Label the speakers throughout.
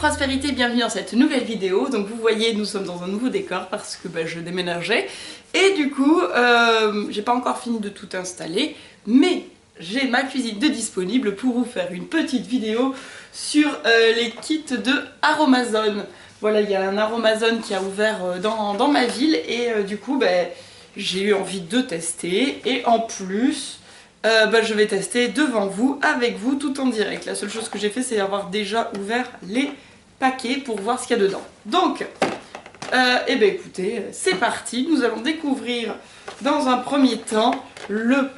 Speaker 1: prospérité, bienvenue dans cette nouvelle vidéo. Donc vous voyez, nous sommes dans un nouveau décor parce que je déménageais. Et du coup, j'ai pas encore fini de tout installer, mais j'ai ma cuisine de disponible pour vous faire une petite vidéo sur les kits de Aromazone. Voilà, il y a un Aromazone qui a ouvert dans ma ville et du coup, j'ai eu envie de tester. Et en plus, je vais tester devant vous, avec vous, tout en direct. La seule chose que j'ai fait, c'est avoir déjà ouvert les paquets pour voir ce qu'il y a dedans. Donc, écoutez, c'est parti. Nous allons découvrir dans un premier temps le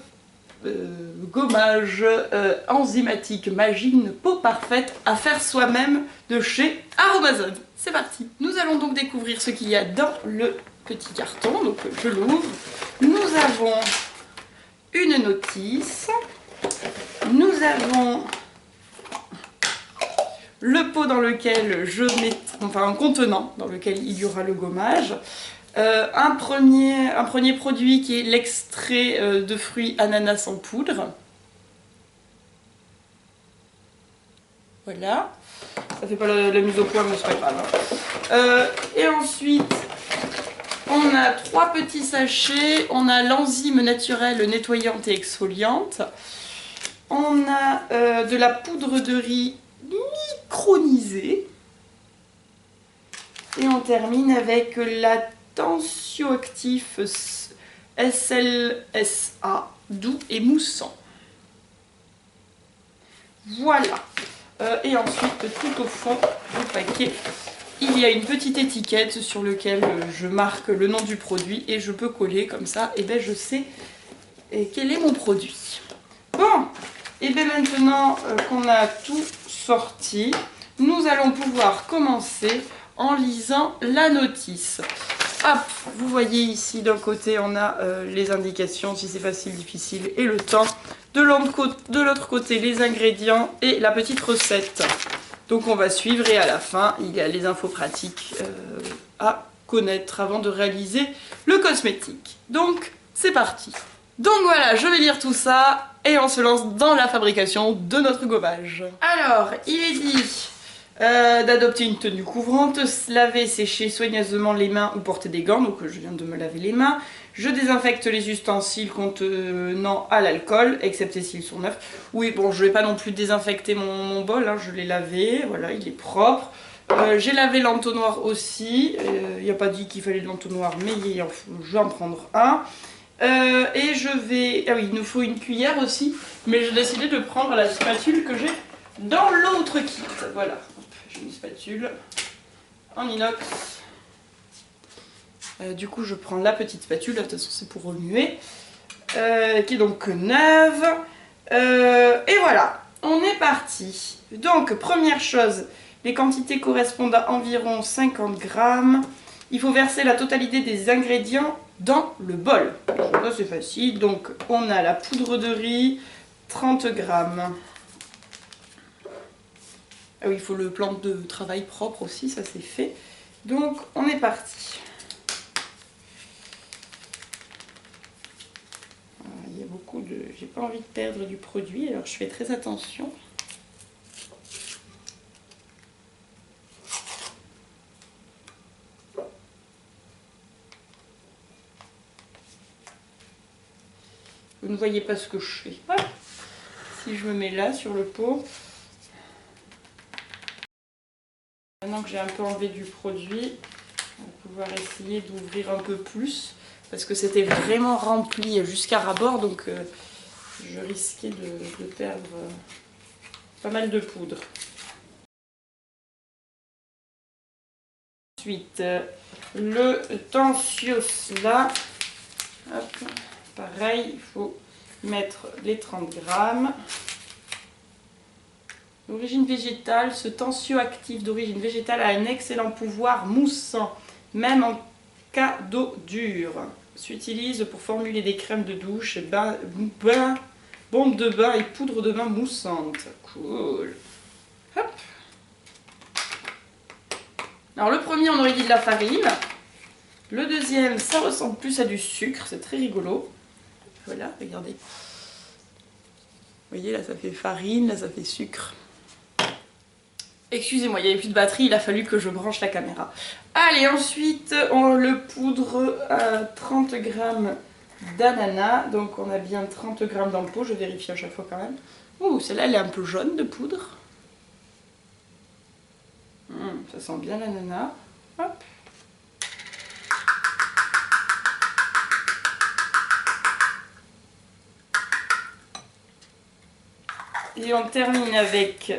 Speaker 1: gommage enzymatique Magine peau parfaite à faire soi-même de chez Aromazone. C'est parti. Nous allons donc découvrir ce qu'il y a dans le petit carton. Donc je l'ouvre. Nous avons une notice. Nous avons le pot dans lequel je mets, un contenant dans lequel il y aura le gommage. Un premier produit qui est l'extrait de fruits ananas en poudre. Voilà. Ça fait pas la mise au point, mais c'est pas grave. Et ensuite, on a 3 petits sachets. On a l'enzyme naturelle nettoyante et exfoliante. On a de la poudre de riz micronisée. Et on termine avec la tensioactif SLSA doux et moussant. Voilà. Et ensuite, tout au fond du paquet, il y a une petite étiquette sur laquelle je marque le nom du produit et je peux coller comme ça, et je sais quel est mon produit. Bon, et maintenant qu'on a tout sorti, nous allons pouvoir commencer en lisant la notice. Hop, vous voyez ici d'un côté on a les indications si c'est facile, difficile et le temps. De l'autre côté les ingrédients et la petite recette. Donc on va suivre et à la fin il y a les infos pratiques à connaître avant de réaliser le cosmétique. Donc c'est parti. Donc voilà, je vais lire tout ça et on se lance dans la fabrication de notre gommage. Alors, il est dit d'adopter une tenue couvrante, se laver, sécher soigneusement les mains ou porter des gants, donc je viens de me laver les mains. Je désinfecte les ustensiles contenant à l'alcool, excepté s'ils sont neufs. Oui, bon, je vais pas non plus désinfecter mon bol, hein, je l'ai lavé, voilà, il est propre. J'ai lavé l'entonnoir aussi, il n'y a pas dit qu'il fallait de l'entonnoir, mais je vais en prendre un. Et je vais... Ah oui, il nous faut une cuillère aussi, mais j'ai décidé de prendre la spatule que j'ai dans l'autre kit. Voilà, j'ai une spatule en inox. Du coup, je prends la petite spatule, de toute façon c'est pour remuer, qui est donc neuve. Et voilà, on est parti. Donc, première chose, les quantités correspondent à environ 50 grammes. Il faut verser la totalité des ingrédients dans le bol. Ça c'est facile, donc on a la poudre de riz, 30 grammes. Ah oui, il faut le plan de travail propre aussi, ça c'est fait. Donc on est parti. Il y a beaucoup de... J'ai pas envie de perdre du produit, alors je fais très attention. Vous ne voyez pas ce que je fais. Hop. Si je me mets là sur le pot. Maintenant que j'ai un peu enlevé du produit, on va pouvoir essayer d'ouvrir un peu plus. Parce que c'était vraiment rempli jusqu'à ras-bord, donc je risquais de perdre pas mal de poudre. Ensuite, le tensios là. Hop. Pareil, il faut mettre les 30 grammes. D'origine végétale, ce tensioactif d'origine végétale a un excellent pouvoir moussant, même en cas d'eau dure. S'utilise pour formuler des crèmes de douche, bombes de bain et poudre de bain moussante. Cool. Hop. Alors le premier, on aurait dit de la farine. Le deuxième, ça ressemble plus à du sucre, c'est très rigolo. Voilà, regardez. Vous voyez, là ça fait farine, là ça fait sucre. Excusez-moi, il n'y avait plus de batterie, il a fallu que je branche la caméra. Allez, ensuite, on le poudre à 30 g d'ananas. Donc on a bien 30 g dans le pot, je vérifie à chaque fois quand même. Ouh, celle-là, elle est un peu jaune de poudre. Ça sent bien l'ananas. Hop. Et on termine avec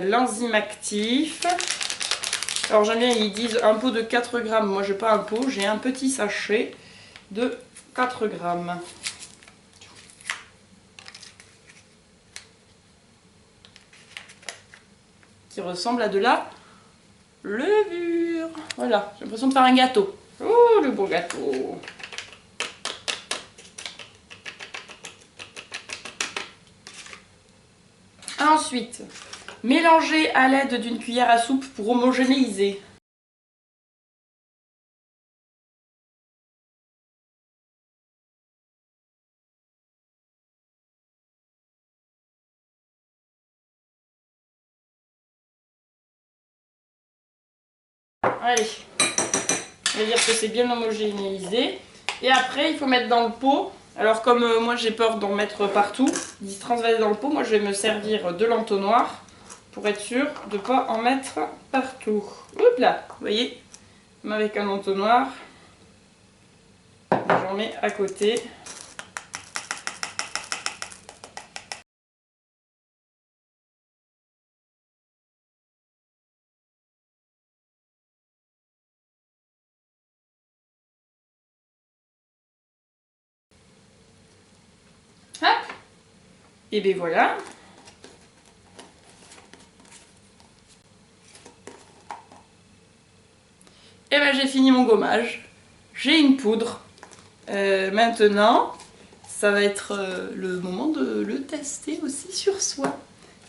Speaker 1: l'enzyme actif. Alors j'aime bien, ils disent un pot de 4 g. Moi j'ai pas un pot, j'ai un petit sachet de 4 g. Qui ressemble à de la levure. Voilà, j'ai l'impression de faire un gâteau. Oh, le beau gâteau. Ensuite, mélanger à l'aide d'une cuillère à soupe pour homogénéiser. Allez, on va dire que c'est bien homogénéisé. Et après, il faut mettre dans le pot. Alors comme moi j'ai peur d'en mettre partout, d'y se transvaser dans le pot, moi je vais me servir de l'entonnoir pour être sûr de ne pas en mettre partout. Oups là, vous voyez, même avec un entonnoir, j'en mets à côté. Hop. Et bien voilà. Et ben j'ai fini mon gommage. J'ai une poudre. Maintenant, ça va être le moment de le tester aussi sur soi.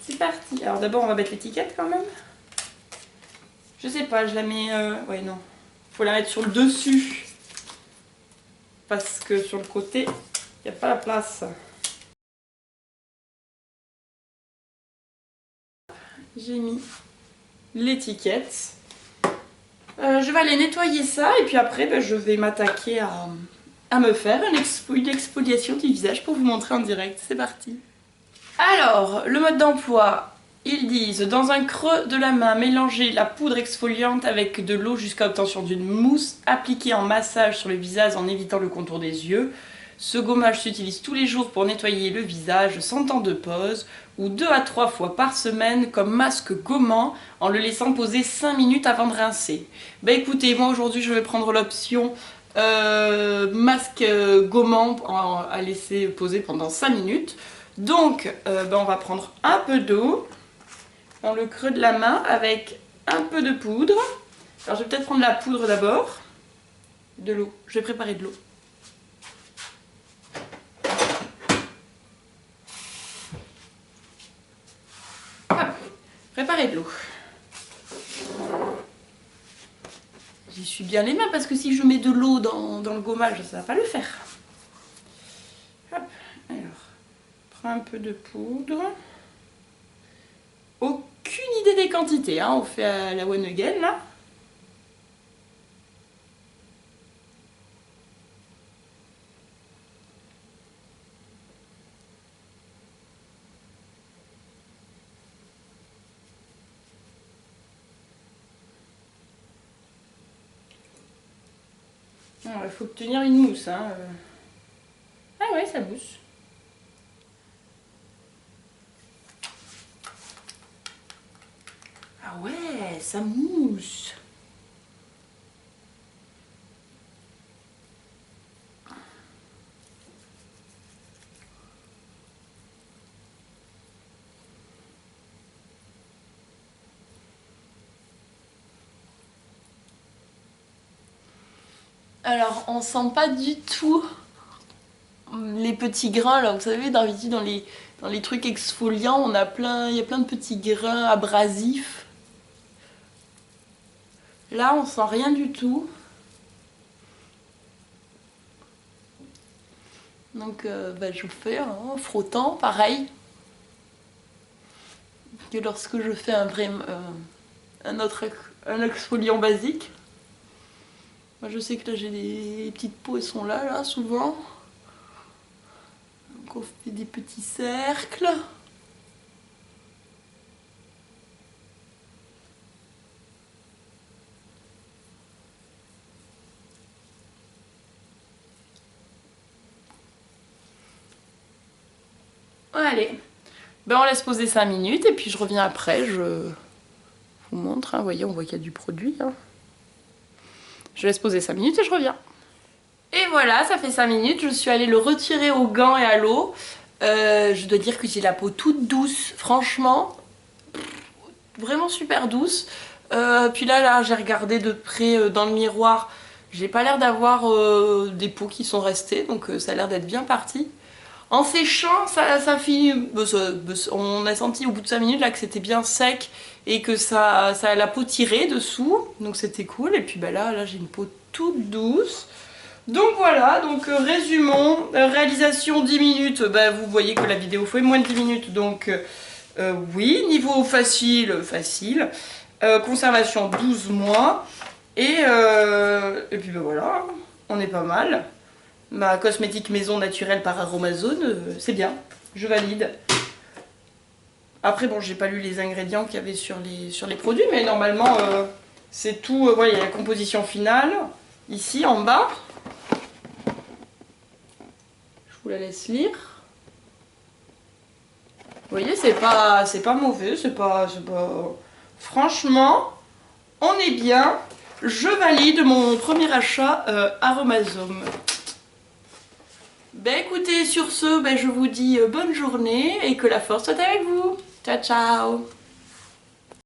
Speaker 1: C'est parti. Alors d'abord on va mettre l'étiquette quand même. Je sais pas, je la mets... ouais non. Faut la mettre sur le dessus. Parce que sur le côté, il n'y a pas la place. J'ai mis l'étiquette. Je vais aller nettoyer ça et puis après ben, je vais m'attaquer à me faire une exfoliation du visage pour vous montrer en direct. C'est parti. Alors, le mode d'emploi, ils disent dans un creux de la main, mélangez la poudre exfoliante avec de l'eau jusqu'à l'obtention d'une mousse, appliquée en massage sur le visage en évitant le contour des yeux. Ce gommage s'utilise tous les jours pour nettoyer le visage sans temps de pause ou 2 à 3 fois par semaine comme masque gommant en le laissant poser 5 minutes avant de rincer. Bah écoutez, moi aujourd'hui je vais prendre l'option masque gommant à laisser poser pendant 5 minutes. Donc on va prendre un peu d'eau dans le creux de la main avec un peu de poudre. Alors je vais peut-être prendre la poudre d'abord. De l'eau, je vais préparer de l'eau. Préparer de l'eau. J'y suis bien les mains parce que si je mets de l'eau dans le gommage, ça va pas le faire. Hop, alors, prends un peu de poudre. Aucune idée des quantités, hein, on fait à la one again là. Il faut obtenir une mousse. Hein. Ah ouais, ça mousse. Ah ouais, ça mousse. Alors, on sent pas du tout les petits grains là, vous savez, d'habitude dans les trucs exfoliants, on a il y a plein de petits grains abrasifs. Là, on sent rien du tout. Donc, je vous fais en frottant, pareil. que lorsque je fais un exfoliant basique. Moi je sais que là j'ai des petites peaux, elles sont là souvent. Donc on fait des petits cercles. Allez, ben on laisse poser 5 minutes et puis je reviens après, je vous montre, hein. Vous voyez, on voit qu'il y a du produit. Hein. Je laisse poser 5 minutes et je reviens. Et voilà, ça fait 5 minutes, je suis allée le retirer au gant et à l'eau. Je dois dire que j'ai la peau toute douce, franchement, vraiment super douce. Puis là j'ai regardé de près dans le miroir, j'ai pas l'air d'avoir des peaux qui sont restées, donc ça a l'air d'être bien parti. En séchant, ça finit. On a senti au bout de 5 minutes là que c'était bien sec et que ça a la peau tirée dessous, donc c'était cool. Et puis bah là j'ai une peau toute douce. Donc voilà, donc résumons, réalisation 10 minutes, bah, vous voyez que la vidéo fait moins de 10 minutes, donc oui, niveau facile, conservation 12 mois, et puis bah, voilà, on est pas mal. Ma cosmétique maison naturelle par Aromazone, c'est bien, je valide. Après bon, j'ai pas lu les ingrédients qu'il y avait sur les produits, mais normalement c'est tout, voilà, il y a la composition finale, ici en bas. Je vous la laisse lire. Vous voyez, c'est pas mauvais, c'est pas... Franchement, on est bien. Je valide mon premier achat Aromazone. Ben écoutez, sur ce, ben, je vous dis bonne journée et que la force soit avec vous. Ciao, ciao!